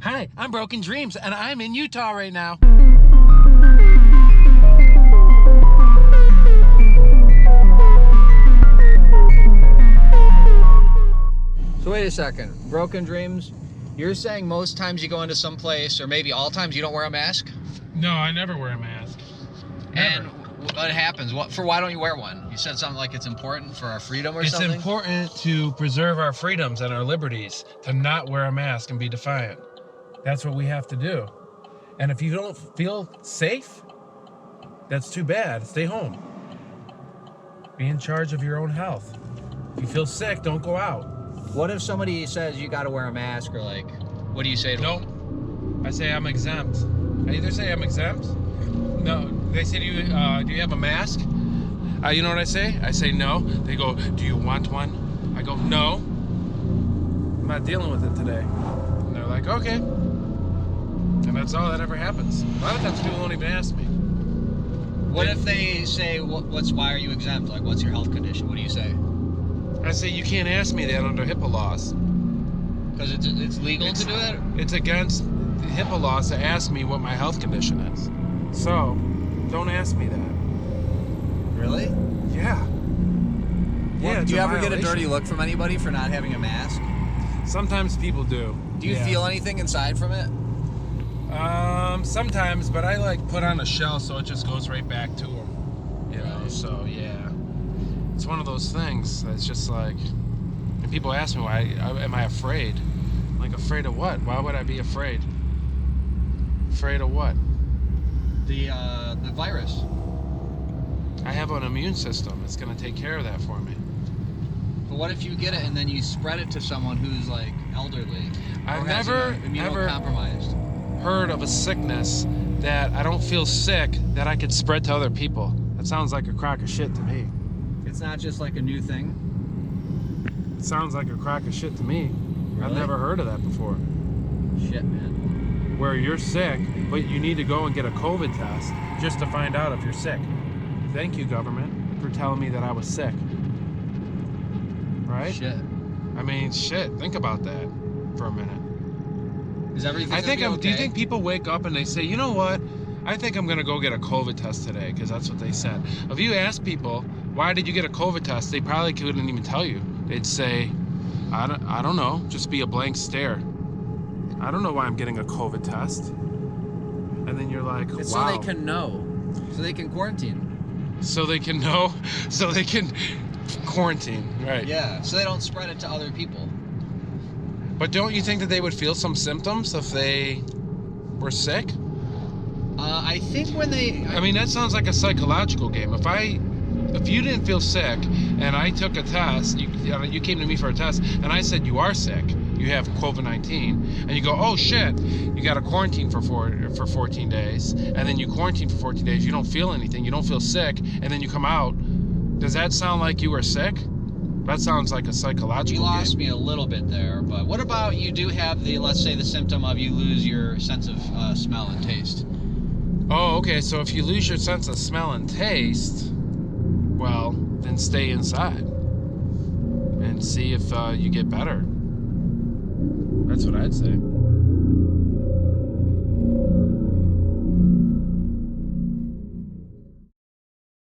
Hi, I'm Broken Dreams, and I'm in Utah right now. So wait a second, Broken Dreams, you're saying most times you go into some place, or maybe all times, you don't wear a mask? No, I never wear a mask. Never. And what happens? Why don't you wear one? You said something like it's important for our freedom or something? It's important to preserve our freedoms and our liberties, to not wear a mask and be defiant. That's what we have to do. And if you don't feel safe, that's too bad. Stay home. Be in charge of your own health. If you feel sick, don't go out. What if somebody says you gotta wear a mask, or like, what do you say to them? I say I'm exempt. I either say I'm exempt. No, they say, do you have a mask? You know what I say? I say no. They go, do you want one? I go, no. I'm not dealing with it today. And they're like, okay. And that's all that ever happens. A lot of times people won't even ask me. What if they say, why are you exempt? Like, what's your health condition? What do you say? I say, you can't ask me that under HIPAA laws. Because it's legal to do it? It's against the HIPAA laws to ask me what my health condition is. So, don't ask me that. Really? Yeah. Well, do you ever get a dirty look from anybody for not having a mask? Sometimes people do. Do you feel anything inside from it? Sometimes, but I like put on a shell so it just goes right back to them. You know, so yeah. It's one of those things that's just like, and people ask me, why am I afraid? I'm like, afraid of what? Why would I be afraid? Afraid of what? The virus. I have an immune system. It's going to take care of that for me. But what if you get it and then you spread it to someone who's like elderly? I've never immunocompromised. Heard of a sickness that I don't feel sick that I could spread to other people. That sounds like a crock of shit to me. It's not just like a new thing? It sounds like a crock of shit to me. Really? I've never heard of that before. Shit, man. Where you're sick, but you need to go and get a COVID test just to find out if you're sick. Thank you, government, for telling me that I was sick. Right? Shit. I mean, shit. Think about that for a minute. Is everything okay? Do you think people wake up and they say, you know what? I think I'm gonna go get a COVID test today, because that's what they said. If you ask people, why did you get a COVID test? They probably couldn't even tell you. They'd say, I don't know. Just be a blank stare. I don't know why I'm getting a COVID test. And then you're like, it's wow. So they can know. So they can quarantine. So they can know. So they can quarantine. Right. Yeah. So they don't spread it to other people. But don't you think that they would feel some symptoms if they were sick? I think when they... I mean, that sounds like a psychological game. If you didn't feel sick and I took a test, you came to me for a test, and I said you are sick, you have COVID-19, and you go, oh shit, you got to quarantine for 14 days, and then you quarantine for 14 days, you don't feel anything, you don't feel sick, and then you come out, does that sound like you were sick? That sounds like a psychological game. You lost me a little bit there, but what about you do have let's say the symptom of you lose your sense of smell and taste? Oh, okay, so if you lose your sense of smell and taste, well, then stay inside and see if you get better. That's what I'd say.